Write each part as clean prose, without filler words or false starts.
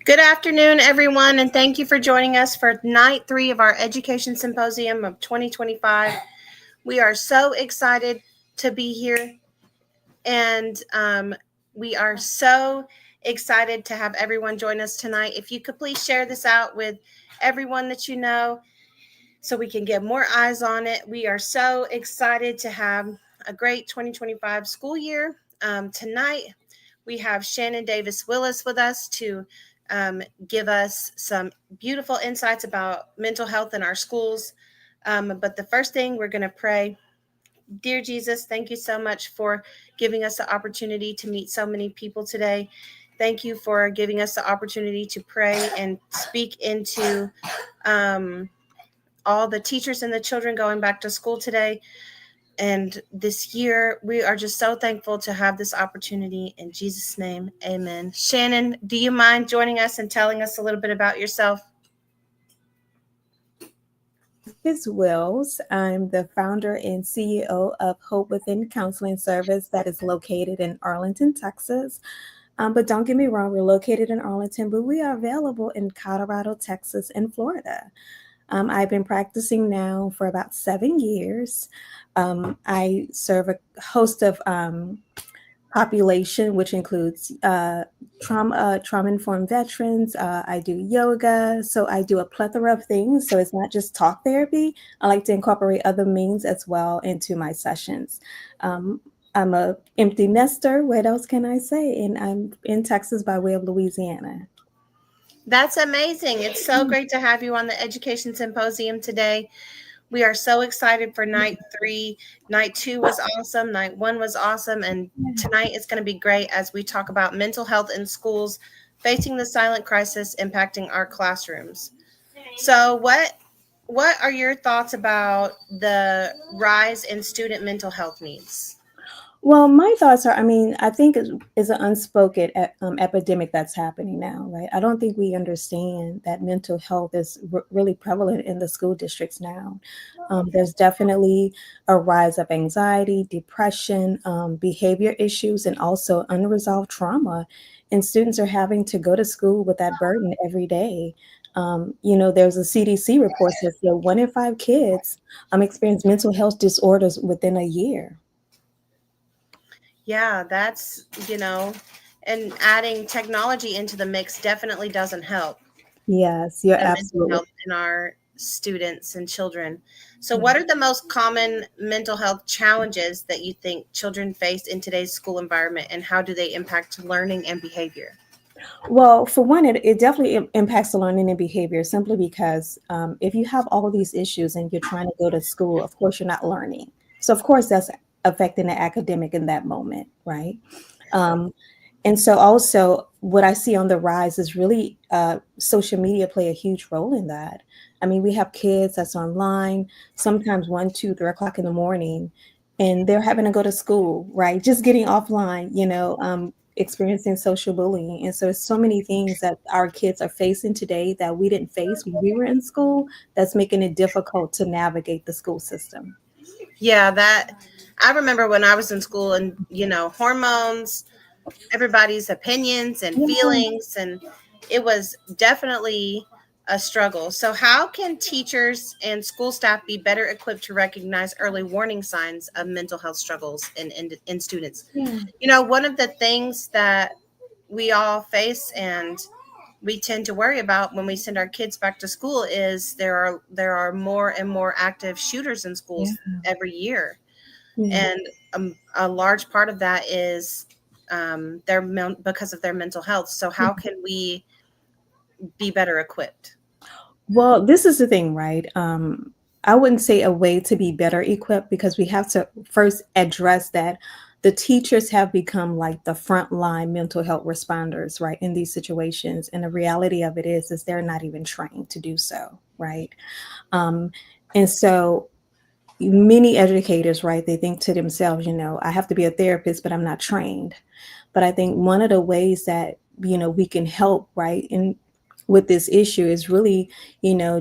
Good afternoon, everyone, and thank you for joining us for night 3 of our Education Symposium of 2025. We are so excited to be here, and we are so excited to have everyone join us tonight. If you could please share this out with everyone that you know so we can get more eyes on it. We are so excited to have a great 2025 school year. Tonight, we have Shannon Davis-Wills with us to give us some beautiful insights about mental health in our schools. But the first thing, we're going to pray. Dear Jesus, thank you so much for giving us the opportunity to meet so many people today. Thank you for giving us the opportunity to pray and speak into all the teachers and the children going back to school today. And this year, we are just so thankful to have this opportunity. In Jesus' name, amen. Shannon, do you mind joining us and telling us a little bit about yourself? Ms. Wills. I'm the founder and CEO of Hope Within Counseling Service that is located in Arlington, Texas. But don't get me wrong, we're located in Arlington, but we are available in Colorado, Texas, and Florida. I've been practicing now for about 7 years. I serve a host of population, which includes trauma-informed veterans. I do yoga, so I do a plethora of things. So it's not just talk therapy. I like to incorporate other means as well into my sessions. Um, I'm a empty nester. What else can I say? And I'm in Texas by way of Louisiana. That's amazing. It's so great to have you on the Education Symposium today. We are so excited for night 3. Night 2 was awesome. Night 1 was awesome. And tonight is going to be great as we talk about mental health in schools, facing the silent crisis impacting our classrooms. So, what are your thoughts about the rise in student mental health needs? Well, my thoughts are, I mean, I think is an unspoken epidemic that's happening now, right? I don't think we understand that mental health is really prevalent in the school districts now. There's definitely a rise of anxiety, depression, behavior issues, and also unresolved trauma. And students are having to go to school with that burden every day. There's a CDC report that said 1 in 5 kids experience mental health disorders within a year. Yeah, and adding technology into the mix definitely doesn't help Yes, you're the mental absolutely health in our students and children. So, right. what are the most common mental health challenges that you think children face in today's school environment, and how do they impact learning and behavior? Well, for one, it definitely impacts the learning and behavior simply because if you have all of these issues and you're trying to go to school, of course, you're not learning. So, of course, that's affecting the academic in that moment, right? Um, and so, also, what I see on the rise is really social media play a huge role in that. I mean, we have kids that's online, sometimes 1, 2, 3 o'clock in the morning, and they're having to go to school, right? Just getting offline, experiencing social bullying. And so it's so many things that our kids are facing today that we didn't face when we were in school that's making it difficult to navigate the school system. Yeah, that I remember when I was in school, and hormones, everybody's opinions and Yeah, feelings, and it was definitely a struggle. So, how can teachers and school staff be better equipped to recognize early warning signs of mental health struggles in students? yeah, One of the things that we all face and we tend to worry about when we send our kids back to school is there are more and more active shooters in yeah, schools every year, yeah. and a large part of that is because of their mental health. So how can we be better equipped? Well, this is the thing, right? I wouldn't say a way to be better equipped because we have to first address that the teachers have become like the frontline mental health responders, right, in these situations. And the reality of it is they're not even trained to do so, right? Um, and so many educators, right, they think to themselves, I have to be a therapist, but I'm not trained. But I think one of the ways that, we can help, right, in with this issue is really,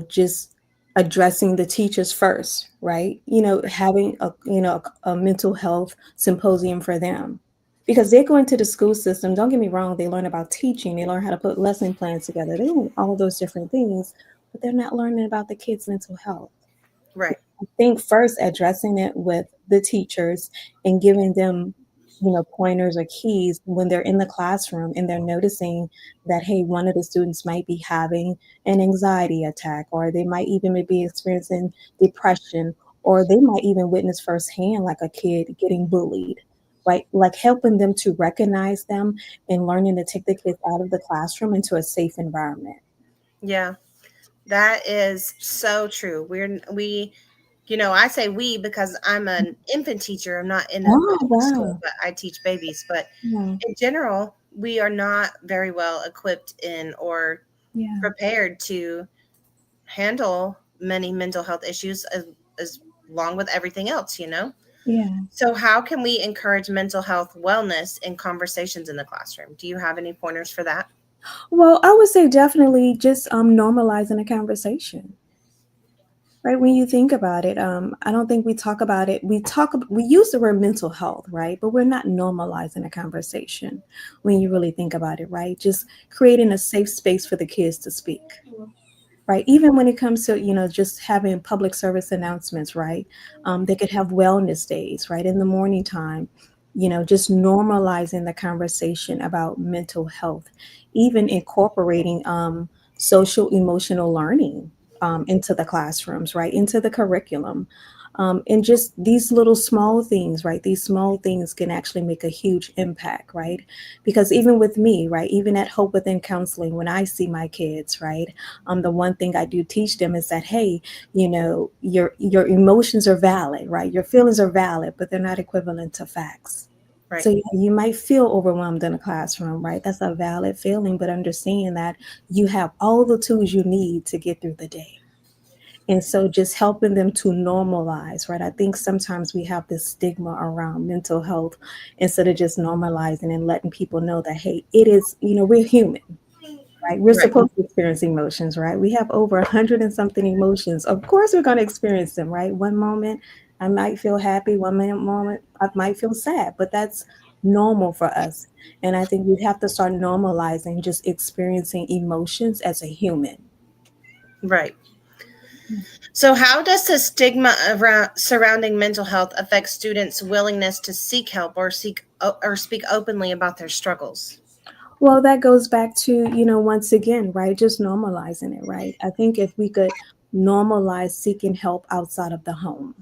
just addressing the teachers first, right? Having a mental health symposium for them. Because they go into the school system, don't get me wrong, they learn about teaching, they learn how to put lesson plans together, they learn all those different things, but they're not learning about the kids' mental health. Right. I think first addressing it with the teachers and giving them, pointers or keys when they're in the classroom and they're noticing that, hey, one of the students might be having an anxiety attack, or they might even be experiencing depression, or they might even witness firsthand like a kid getting bullied, right? Like helping them to recognize them and learning to take the kids out of the classroom into a safe environment. Yeah, that is so true. I say we because I'm an infant teacher. I'm not in a Oh, public school, wow. but I teach babies. But Yeah, in general, we are not very well equipped in or yeah, prepared to handle many mental health issues as along with everything else. yeah. So, how can we encourage mental health wellness in conversations in the classroom? Do you have any pointers for that? Well, I would say definitely just normalizing a conversation. Right, when you think about it, I don't think we talk about it. We use the word mental health, right? But we're not normalizing a conversation when you really think about it, right? Just creating a safe space for the kids to speak, right? Even when it comes to, just having public service announcements, right? They could have wellness days, right? In the morning time, just normalizing the conversation about mental health, even incorporating social emotional learning into the classrooms, right, into the curriculum. And just these little small things, right? These small things can actually make a huge impact, right? Because even with me, right, even at Hope Within Counseling, when I see my kids, right, the one thing I do teach them is that, hey, your emotions are valid, right? Your feelings are valid, but they're not equivalent to facts. So Right. you might feel overwhelmed in a classroom, right? That's a valid feeling, but understand that you have all the tools you need to get through the day. And so just helping them to normalize, right? I think sometimes we have this stigma around mental health instead of just normalizing and letting people know that, hey, it is, we're human, right? We're Right. supposed to experience emotions, right? We have over 100 and something emotions. Of course, we're going to experience them, right? One moment I might feel happy, moment I might feel sad, but that's normal for us. And I think we have to start normalizing just experiencing emotions as a human. Right. So, how does the stigma around surrounding mental health affect students' willingness to seek help or speak openly about their struggles? Well, that goes back to, once again, right? Just normalizing it, right? I think if we could normalize seeking help outside of the home.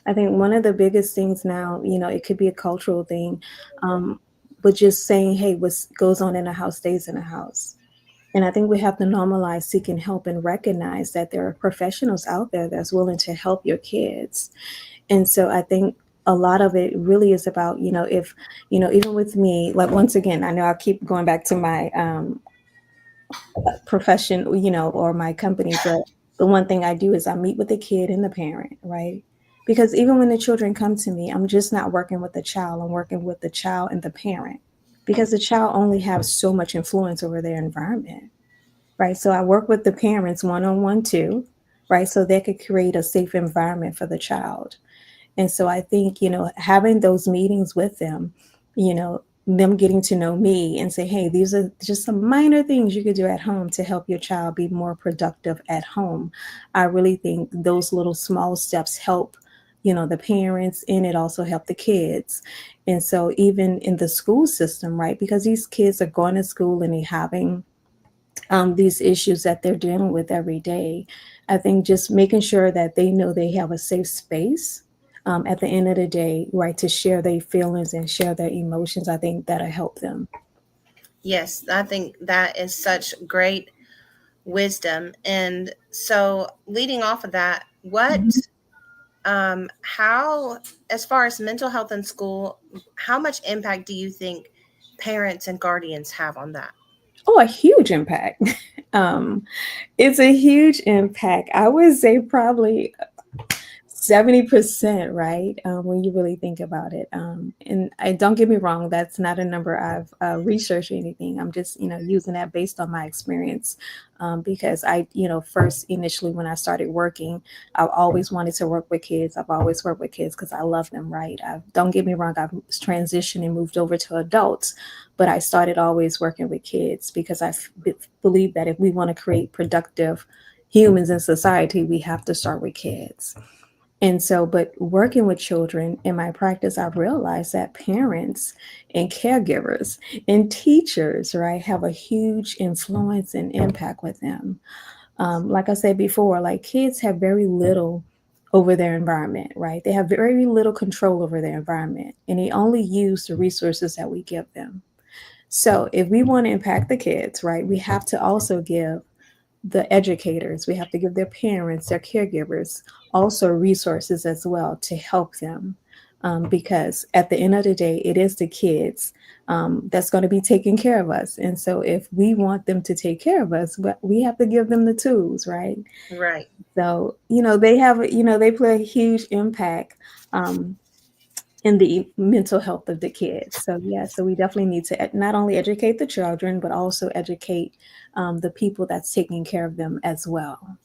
I think one of the biggest things now, it could be a cultural thing, um, but just saying, hey, what goes on in a house stays in a house. And I think we have to normalize seeking help and recognize that there are professionals out there that's willing to help your kids. And so I think a lot of it really is about, if, even with me, like once again, I know I keep going back to my profession, or my company, but the one thing I do is I meet with the kid and the parent, right? Because even when the children come to me, I'm just not working with the child, I'm working with the child and the parent because the child only has so much influence over their environment, right? So I work with the parents one on one too, right? So they could create a safe environment for the child. And so I think, having those meetings with them, them getting to know me and say, hey, these are just some minor things you could do at home to help your child be more productive at home. I really think those little small steps help, the parents, and it also help the kids. And so even in the school system, right, because these kids are going to school and they're having these issues that they're dealing with every day. I think just making sure that they know they have a safe space at the end of the day, right, to share their feelings and share their emotions. I think that'll help them. Yes, I think that is such great wisdom. And so, leading off of that, Mhm. how, as far as mental health in school, how much impact do you think parents and guardians have on that? Oh, a huge impact. um, it's a huge impact. I would say probably 70%, right? When you really think about it. And I don't get me wrong, that's not a number I've researched or anything. I'm just, using that based on my experience. Because first initially when I started working, I always wanted to work with kids. I've always worked with kids because I love them, right? Don't get me wrong, I've transitioned and moved over to adults, but I started always working with kids because believe that if we want to create productive humans in society, we have to start with kids. And so, but working with children in my practice, I've realized that parents and caregivers and teachers, right, have a huge influence and impact with them. Like I said before, like kids have very little over their environment, right? They have very little control over their environment and they only use the resources that we give them. So if we want to impact the kids, right, we have to also give the educators, we have to give their parents, their caregivers, also resources as well to help them. Because at the end of the day, it is the kids that's going to be taking care of us. And so if we want them to take care of us, we have to give them the tools, right? Right. So, they play a huge impact in the mental health of the kids. So, yeah, so we definitely need to not only educate the children, but also educate the people that's taking care of them as well.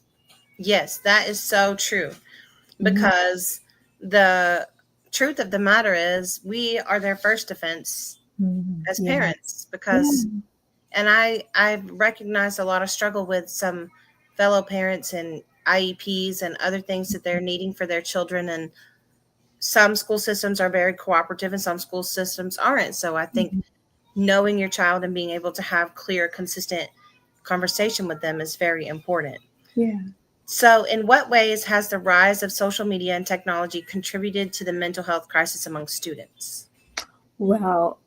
Yes, that is so true, Mhm. because the truth of the matter is we are their first defense Mhm. as Yeah. parents, because Yeah. and I've recognized a lot of struggle with some fellow parents and IEPs and other things that they're needing for their children. And some school systems are very cooperative and some school systems aren't. So I think knowing your child and being able to have clear, consistent conversation with them is very important. Yeah. So, in what ways has the rise of social media and technology contributed to the mental health crisis among students? Well,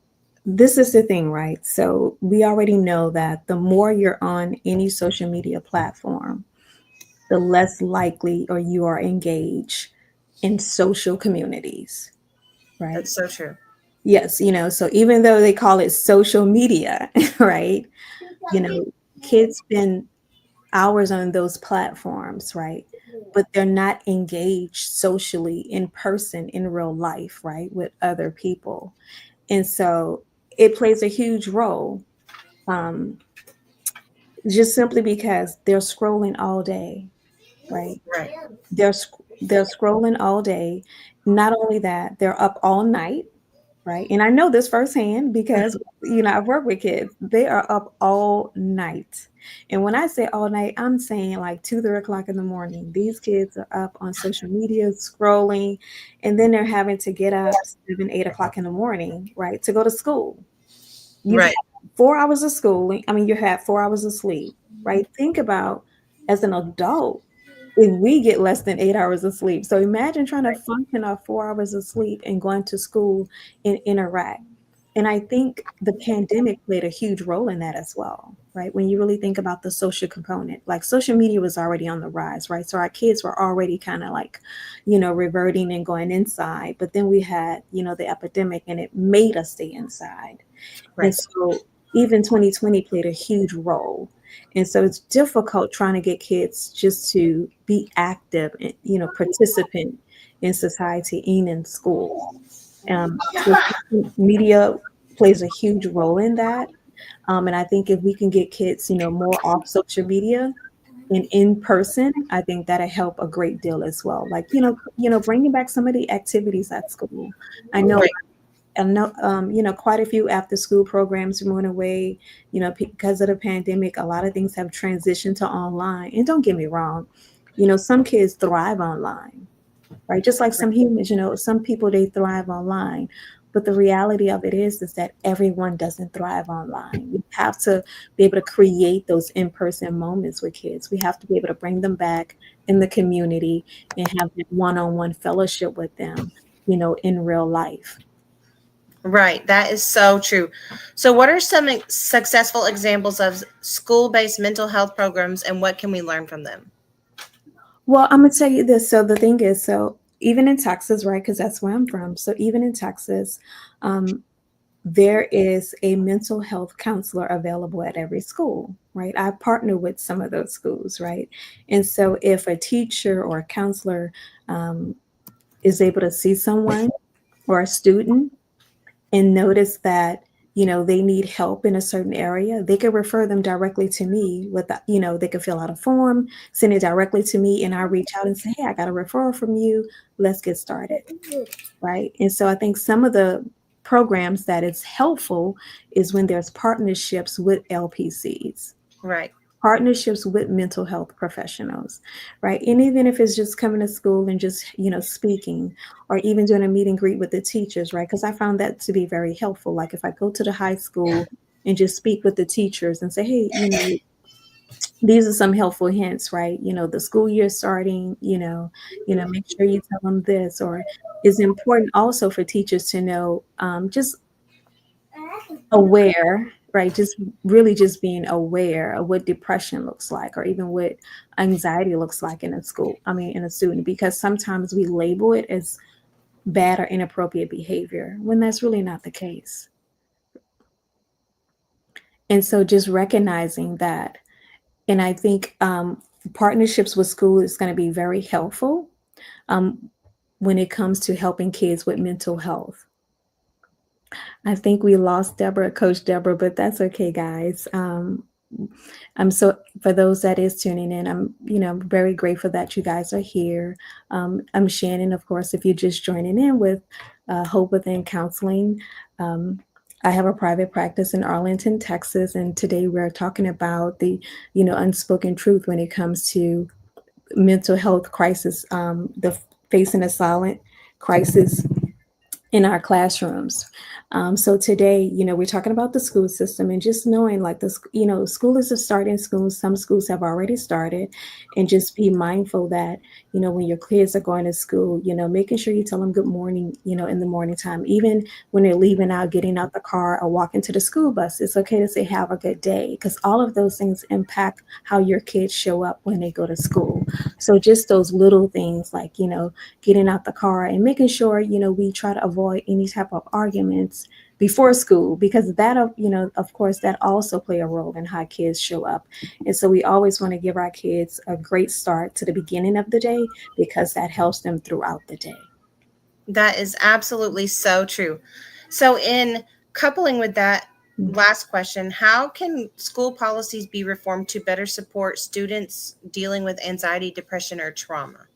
this is the thing, right? So we already know that the more you're on any social media platform, the less likely or you are engaged in social communities, right? That's so true. Yes, so even though they call it social media, right? You know, kids spend hours on those platforms, right? But they're not engaged socially in person in real life, right? With other people. And so it plays a huge role, um, just simply because they're scrolling all day, right? Right. They're scrolling all day. Not only that, they're up all night, right? And I know this firsthand because I've worked with kids. They are up all night. And when I say all night, I'm saying like 2, 3 o'clock in the morning. These kids are up on social media scrolling, and then they're having to get up 7, 8 o'clock in the morning, right, to go to school. You've Right. had 4 hours of schooling. I mean, you had 4 hours of sleep, right? Think about as an adult, if we get less than 8 hours of sleep. So imagine trying to function off 4 hours of sleep and going to school and interact. And I think the pandemic played a huge role in that as well, right? When you really think about the social component, like social media was already on the rise, right? So our kids were already kind of like, reverting and going inside. But then we had, the epidemic and it made us stay inside. And Right. so even 2020 played a huge role. And so it's difficult trying to get kids just to be active and, participant in society and in school. So media plays a huge role in that. And I think if we can get kids, more off social media and in person, I think that'll help a great deal as well. Like, bringing back some of the activities at school. I know Right. quite a few after school programs went away, because of the pandemic. A lot of things have transitioned to online. And don't get me wrong, some kids thrive online, right? Just like some humans, some people, they thrive online. But the reality of it is that everyone doesn't thrive online. We have to be able to create those in-person moments with kids. We have to be able to bring them back in the community and have that one-on-one fellowship with them, in real life. Right. That is so true. So, what are some successful examples of school based mental health programs and what can we learn from them? Well, I'm gonna tell you this. So the thing is, so even in Texas, right? Because that's where I'm from. So even in Texas, um, there is a mental health counselor available at every school, right? I partner with some of those schools, right? And so if a teacher or a counselor is able to see someone or a student and notice that they need help in a certain area, they could refer them directly to me with they could fill out a form, send it directly to me, and I reach out and say, hey, I got a referral from you, let's get started, right? And so I think some of the programs that is helpful is when there's partnerships with LPCs, Right. partnerships with mental health professionals, right? And even if it's just coming to school and just, speaking, or even doing a meet and greet with the teachers, right? Because I found that to be very helpful. Like if I go to the high school and just speak with the teachers and say, hey, these are some helpful hints, right? The school year starting, make sure you tell them this, or it's important also for teachers to know, just aware, right? Just really just being aware of what depression looks like, or even what anxiety looks like in a school, in a student, because sometimes we label it as bad or inappropriate behavior when that's really not the case. And so just recognizing that. And I think partnerships with school is going to be very helpful um, when it comes to helping kids with mental health. I think we lost Deborah, Coach Deborah, but that's okay, guys. I'm so for those that is tuning in, I'm very grateful that you guys are here. I'm Shannon, of course. If you're just joining in with Hope Within Counseling, um, I have a private practice in Arlington, Texas, and today we're talking about the unspoken truth when it comes to mental health crisis, the facing a silent crisis in our classrooms. So today, we're talking about the school system and just knowing like this, schools are starting schools. Some schools have already started, and just be mindful that, when your kids are going to school, making sure you tell them good morning, in the morning time, even when they're leaving out, getting out the car or walking to the school bus, it's okay to say, have a good day, because all of those things impact how your kids show up when they go to school. So just those little things like, getting out the car and making sure, we try to avoid any type of arguments before school, because that, of course, that also play a role in how kids show up. And so we always want to give our kids a great start to the beginning of the day, because that helps them throughout the day. That is absolutely so true. So, in coupling with that last question, how can school policies be reformed to better support students dealing with anxiety, depression, or trauma?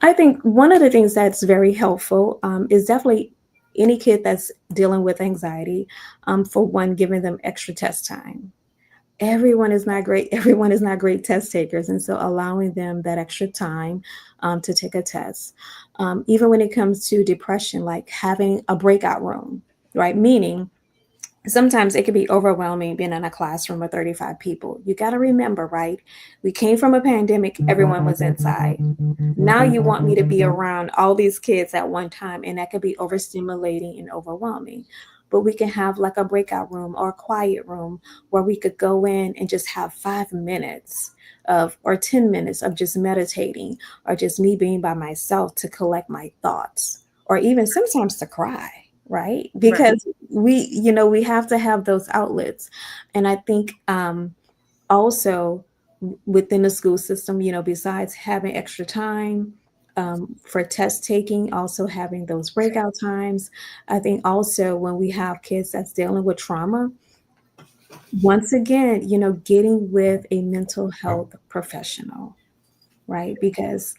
I think one of the things that's very helpful is definitely any kid that's dealing with anxiety, for one, giving them extra test time. Everyone is not great. Everyone is not great test takers. And so allowing them that extra time to take a test. Even when it comes to depression, like having a breakout room, right? Meaning, sometimes it can be overwhelming being in a classroom of 35 people. You got to remember, right? We came from a pandemic, everyone was inside. Now you want me to be around all these kids at one time, and that could be overstimulating and overwhelming. But we can have like a breakout room or a quiet room where we could go in and just have 5 minutes or 10 minutes of just meditating, or just me being by myself to collect my thoughts, or even sometimes to cry, right? Because we have to have those outlets. And I think also within the school system, besides having extra time for test taking, also having those breakout times. I think also when we have kids that's dealing with trauma, once again, getting with a mental health professional, right? Because,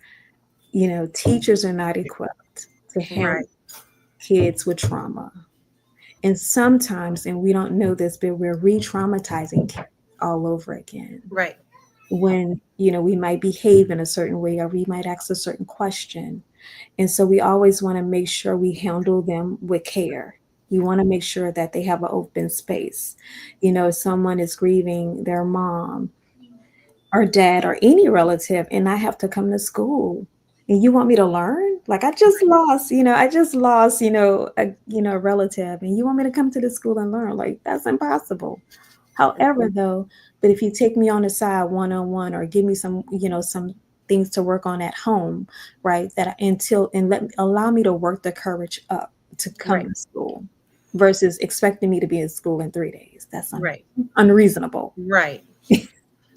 teachers are not equipped to handle Right. kids with trauma. And sometimes, and we don't know this, but we're re-traumatizing kids all over again. Right. When, we might behave in a certain way, or we might ask a certain question. And so we always want to make sure we handle them with care. We want to make sure that they have an open space. If someone is grieving their mom or dad or any relative, and I have to come to school, and you want me to learn? Like I just lost, a relative, and you want me to come to the school and learn? Like, that's impossible. However, though, but if you take me on the side one-on-one, or give me some things to work on at home, right? Allow me to work the courage up to come Right. to school, versus expecting me to be in school in 3 days. That's Right. unreasonable. Right.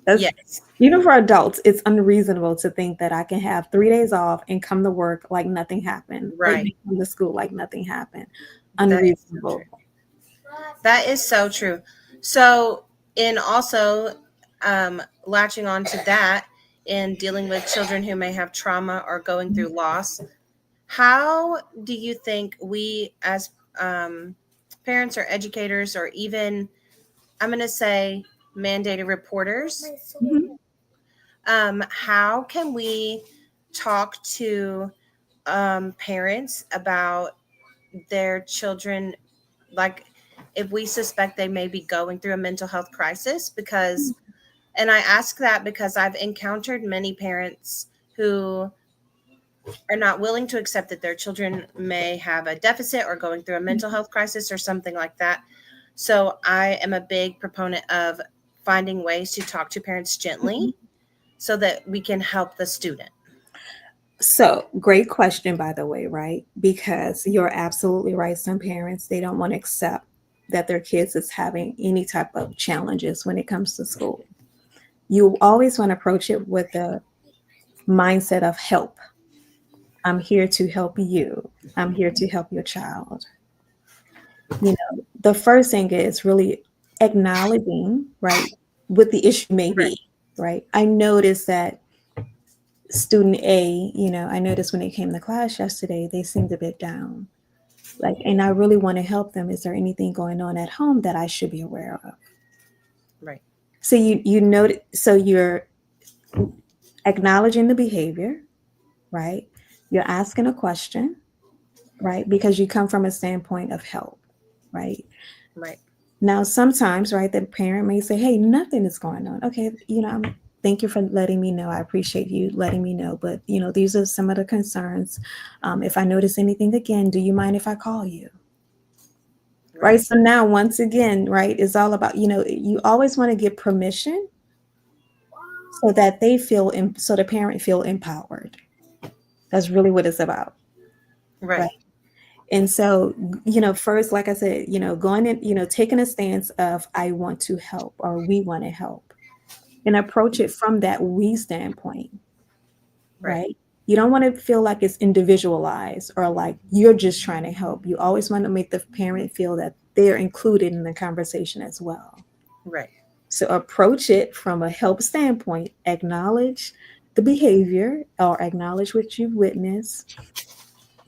That's Yes. Even for adults, it's unreasonable to think that I can have 3 days off and come to work like nothing happened, or Right. even come to school like nothing happened. That is so Unreasonable. true. That is so true. So, in also latching on to that, in dealing with children who may have trauma or going through loss, how do you think we, as parents or educators, or even, I'm going to say, mandated reporters, Mhm. how can we talk to parents about their children, like if we suspect they may be going through a mental health crisis? Because, and I ask that because I've encountered many parents who are not willing to accept that their children may have a deficit or going through a mental health crisis or something like that. So I am a big proponent of finding ways to talk to parents gently so that we can help the student. So, great question, by the way, right? Because you're absolutely right. Some parents, they don't want to accept that their kids is having any type of challenges when it comes to school. You always want to approach it with the mindset of help. I'm here to help you. I'm here to help your child. The first thing is really acknowledging, right, what the issue may Right. be, right? I noticed that student A, I noticed when they came to class yesterday, they seemed a bit down. Like, and I really want to help them. Is there anything going on at home that I should be aware of? Right. So you're acknowledging the behavior, right? You're asking a question, right? Because you come from a standpoint of help, right? Right. Now, sometimes, right, the parent may say, hey, nothing is going on. Okay, thank you for letting me know. I appreciate you letting me know. But, these are some of the concerns. If I notice anything again, do you mind if I call you? Right. So now, once again, right, it's all about, you always want to give permission so that so the parent feel empowered. That's really what it's about. Right. Right. And so, first, like I said, going in, taking a stance of I want to help or we want to help and approach it from that we standpoint, right? You don't want to feel like it's individualized or like you're just trying to help. You always want to make the parent feel that they're included in the conversation as well. Right. So approach it from a help standpoint, acknowledge the behavior or acknowledge what you've witnessed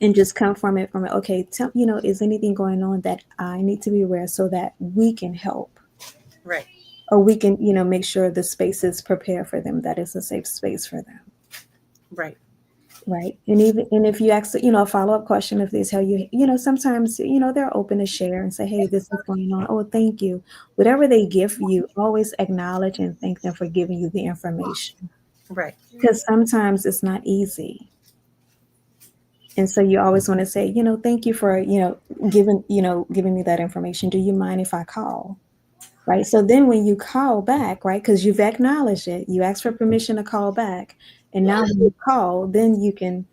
and just come from it okay, is anything going on that I need to be aware so that we can help? Right. Or we can, make sure the space is prepared for them, that it's a safe space for them. Right. Right. And if you ask, a follow-up question, if they tell you, sometimes, they're open to share and say, hey, this is going on. Oh, thank you. Whatever they give you, always acknowledge and thank them for giving you the information. Right. Because sometimes it's not easy. And so you always want to say, thank you for, giving me that information. Do you mind if I call? Right. So then when you call back, right, because you've acknowledged it, you ask for permission to call back. And now when you call, then you can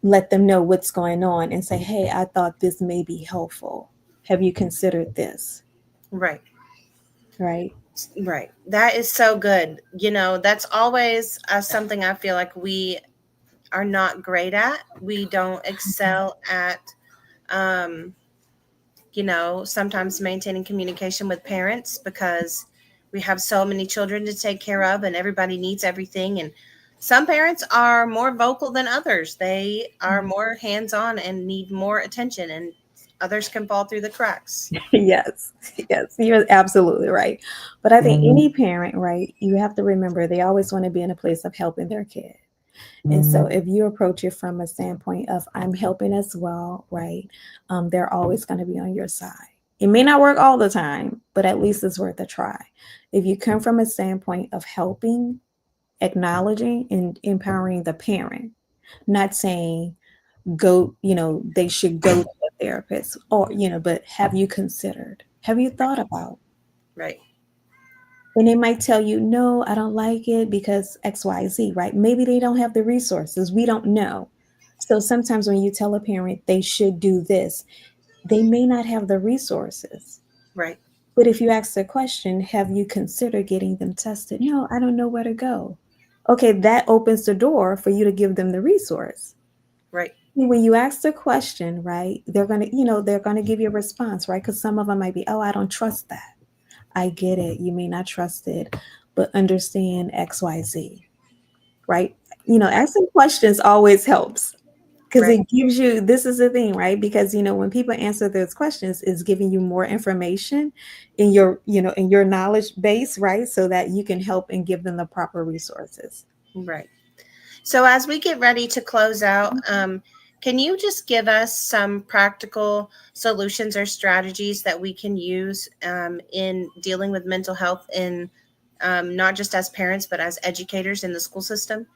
let them know what's going on and say, hey, I thought this may be helpful. Have you considered this? Right. Right. Right. That is so good. That's always something I feel like we are not great at. We don't excel at, sometimes maintaining communication with parents because we have so many children to take care of and everybody needs everything. And some parents are more vocal than others. They are more hands-on and need more attention, and others can fall through the cracks. Yes, you're absolutely right. But I think any parent, right, you have to remember they always want to be in a place of helping their kid. And so if you approach it from a standpoint of I'm helping as well, right, they're always going to be on your side. It may not work all the time, but at least it's worth a try. If you come from a standpoint of helping, acknowledging, and empowering the parent, not saying go, they should go to a therapist or, but have you considered? Have you thought about? Right. And they might tell you, no, I don't like it because XYZ, right? Maybe they don't have the resources. We don't know. So sometimes when you tell a parent they should do this, they may not have the resources. Right. But if you ask the question, have you considered getting them tested? No, I don't know where to go. Okay, that opens the door for you to give them the resource. Right. When you ask the question, right, they're going to give you a response, right? Because some of them might be, oh, I don't trust that. I get it. You may not trust it, but understand XYZ, right? Asking questions always helps because it gives you, this is the thing, right? Because, when people answer those questions, it's giving you more information in your, in your knowledge base, right? So that you can help and give them the proper resources. Right. So as we get ready to close out, can you just give us some practical solutions or strategies that we can use in dealing with mental health in not just as parents, but as educators in the school system?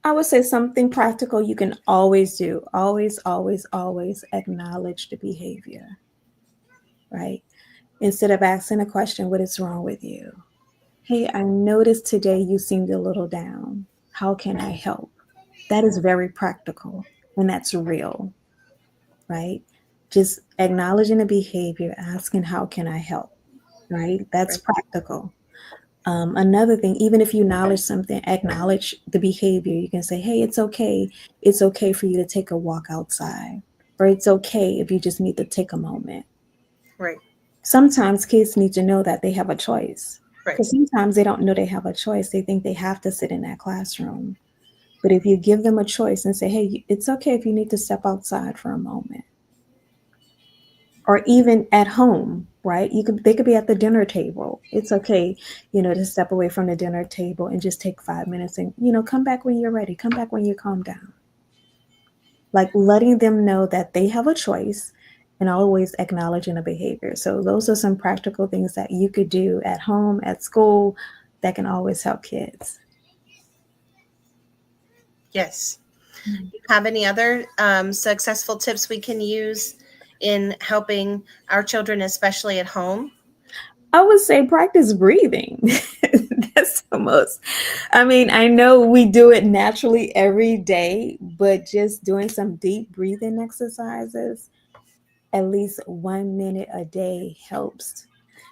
I would say something practical you can always do. Always, always, always acknowledge the behavior, right? Instead of asking a question, what is wrong with you? Hey, I noticed today you seemed a little down. How can I help? That is very practical and that's real, right? Just acknowledging the behavior, asking, how can I help? Right? That's practical. Another thing, even if you acknowledge something, acknowledge the behavior. You can say, hey, it's okay. It's okay for you to take a walk outside, or it's okay if you just need to take a moment. Right. Sometimes kids need to know that they have a choice. Right. Because sometimes they don't know they have a choice. They think they have to sit in that classroom. But if you give them a choice and say, hey, it's okay if you need to step outside for a moment. Or even at home, right? They could be at the dinner table. It's okay, to step away from the dinner table and just take 5 minutes and, come back when you're ready. Come back when you calm down. like letting them know that they have a choice and always acknowledging a behavior. So those are some practical things that you could do at home, at school, that can always help kids. Yes. Mm. Have any other successful tips we can use in helping our children, especially at home? I would say practice breathing. That's the most. I mean, I know we do it naturally every day, but just doing some deep breathing exercises at least 1 minute a day helps,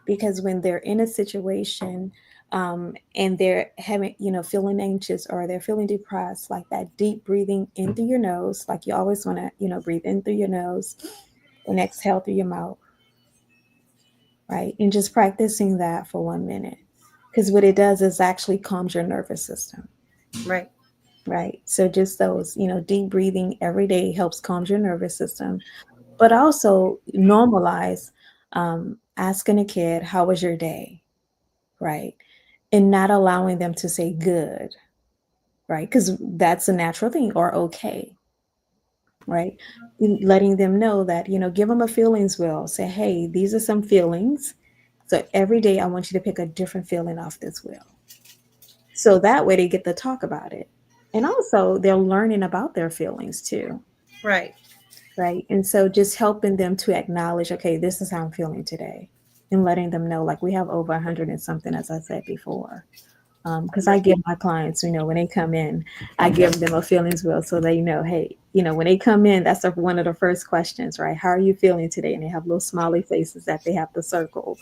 because when they're in a situation and they're having, feeling anxious or they're feeling depressed, like that deep breathing in through your nose, like you always want to, breathe in through your nose and exhale through your mouth, right? And just practicing that for 1 minute, because what it does is actually calms your nervous system. Right. Right. So just those, deep breathing every day helps calm your nervous system, but also normalize asking a kid, how was your day? Right. And not allowing them to say good, right? Because that's a natural thing, or okay, right? Letting them know that, give them a feelings wheel. Say, hey, these are some feelings. So every day I want you to pick a different feeling off this wheel. So that way they get to talk about it. And also they're learning about their feelings too. Right. Right. And so just helping them to acknowledge, okay, this is how I'm feeling today. And letting them know, like we have over 100 and something, as I said before. Because I Right. give my clients, when they come in, I give them a feelings wheel so they know, hey, when they come in, that's one of the first questions, right? How are you feeling today? And they have little smiley faces that they have to circle,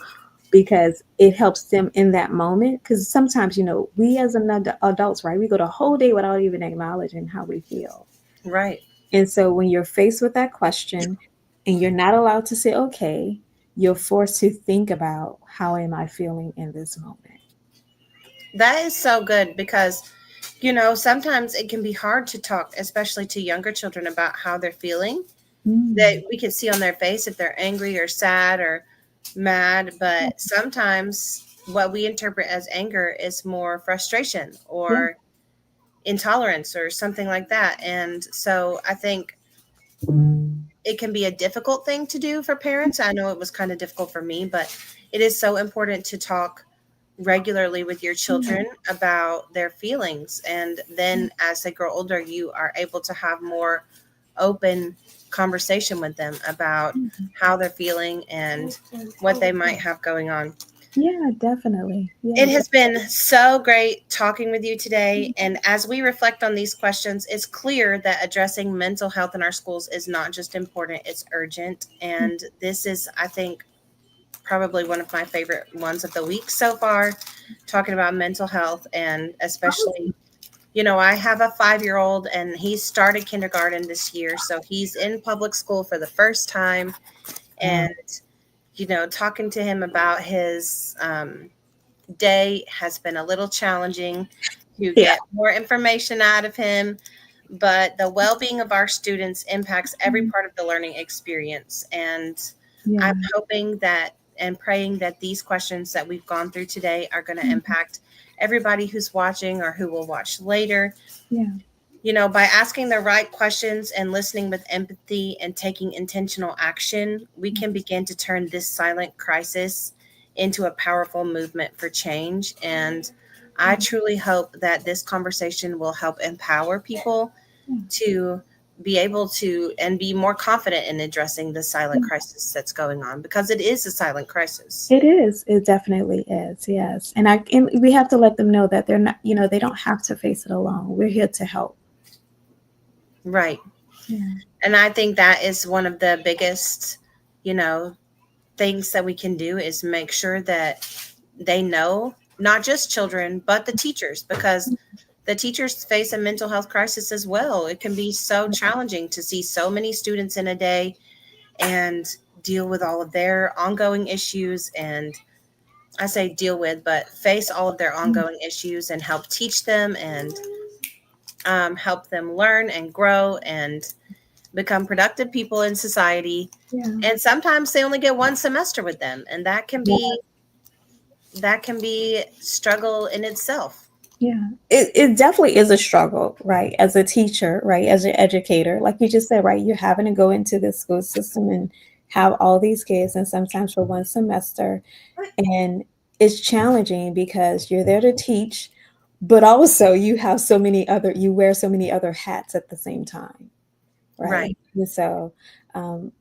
because it helps them in that moment. Because sometimes, we as adults, right, we go the whole day without even acknowledging how we feel. Right. And so when you're faced with that question and you're not allowed to say, okay, you're forced to think about, how am I feeling in this moment? That is so good because, sometimes it can be hard to talk, especially to younger children, about how they're feeling. That Mm. we can see on their face if they're angry or sad or mad. But sometimes what we interpret as anger is more frustration Yeah. or intolerance or something like that. And so I think it can be a difficult thing to do for parents. I know it was kind of difficult for me, but it is so important to talk regularly with your Yeah. children about their feelings. And then as they grow older, you are able to have more open conversation with them about how they're feeling and what they might have going on. Yeah, definitely. It Yeah. has been so great talking with you today. And as we reflect on these questions, it's clear that addressing mental health in our schools is not just important, it's urgent. And this is, I think, probably one of my favorite ones of the week so far, talking about mental health. And especially, I have a 5-year-old and he started kindergarten this year. So he's in public school for the first time. And, talking to him about his day has been a little challenging to Yeah. get more information out of him. But the well being of our students impacts every part of the learning experience. And Yeah. I'm hoping that and praying that these questions that we've gone through today are going to impact everybody who's watching or who will watch later. Yeah. By asking the right questions and listening with empathy and taking intentional action, we can begin to turn this silent crisis into a powerful movement for change. And I truly hope that this conversation will help empower people to be able to and be more confident in addressing the silent crisis that's going on, because it is a silent crisis. It is. It definitely is. Yes. And we have to let them know that they're not, they don't have to face it alone. We're here to help. Right. Yeah. And I think that is one of the biggest, things that we can do is make sure that they know, not just children, but the teachers, because the teachers face a mental health crisis as well. It can be so challenging to see so many students in a day and deal with all of their ongoing issues. And I say deal with, but face all of their ongoing issues and help teach them and help them learn and grow and become productive people in society. Yeah. And sometimes they only get one semester with them, and that can be struggle in itself. Yeah, it definitely is a struggle, right? As a teacher, right? As an educator, like you just said, right? You're having to go into the school system and have all these kids, and sometimes for one semester. And it's challenging because you're there to teach, but also you wear so many other hats at the same time, right? Right. And so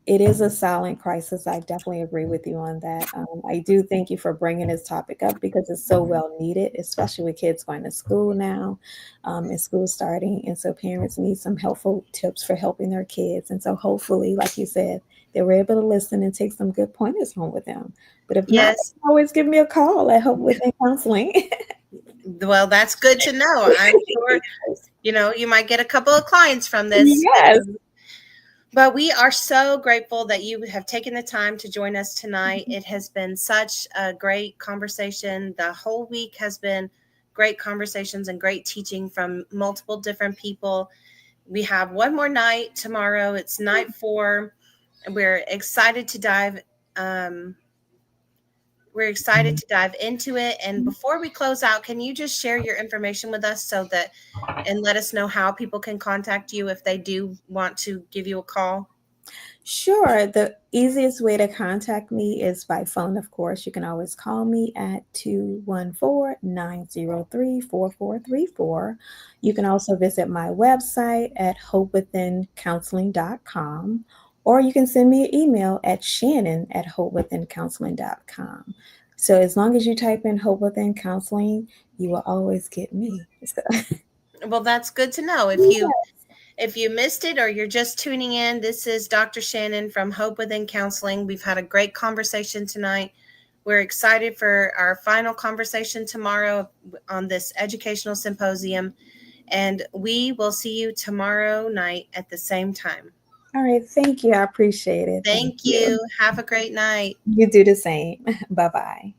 it is a silent crisis. I definitely agree with you on that. I do thank you for bringing this topic up because it's so well needed, especially with kids going to school now, and school starting. And so parents need some helpful tips for helping their kids. And so hopefully, like you said, they were able to listen and take some good pointers home with them. But if not, Yes. always give me a call at Hope Within Counseling. Well, that's good to know. I'm sure, you might get a couple of clients from this. Yes. But we are so grateful that you have taken the time to join us tonight. It has been such a great conversation. The whole week has been great conversations and great teaching from multiple different people. We have one more night tomorrow. It's night 4. We're excited to dive into it. And before we close out, can you just share your information with us and let us know how people can contact you if they do want to give you a call? Sure. The easiest way to contact me is by phone, of course. You can always call me at 214-903-4434. You can also visit my website at hopewithincounseling.com, or you can send me an email at shannon@hopewithincounseling.com. So as long as you type in Hope Within Counseling, you will always get me. So, Well, that's good to know. If you missed it or you're just tuning in, this is Dr. Shannon from Hope Within Counseling. We've had a great conversation tonight. We're excited for our final conversation tomorrow on this educational symposium, and we will see you tomorrow night at the same time. all right. Thank you. I appreciate it. Thank Thank you. you. Have a great night. You do the same. Bye bye.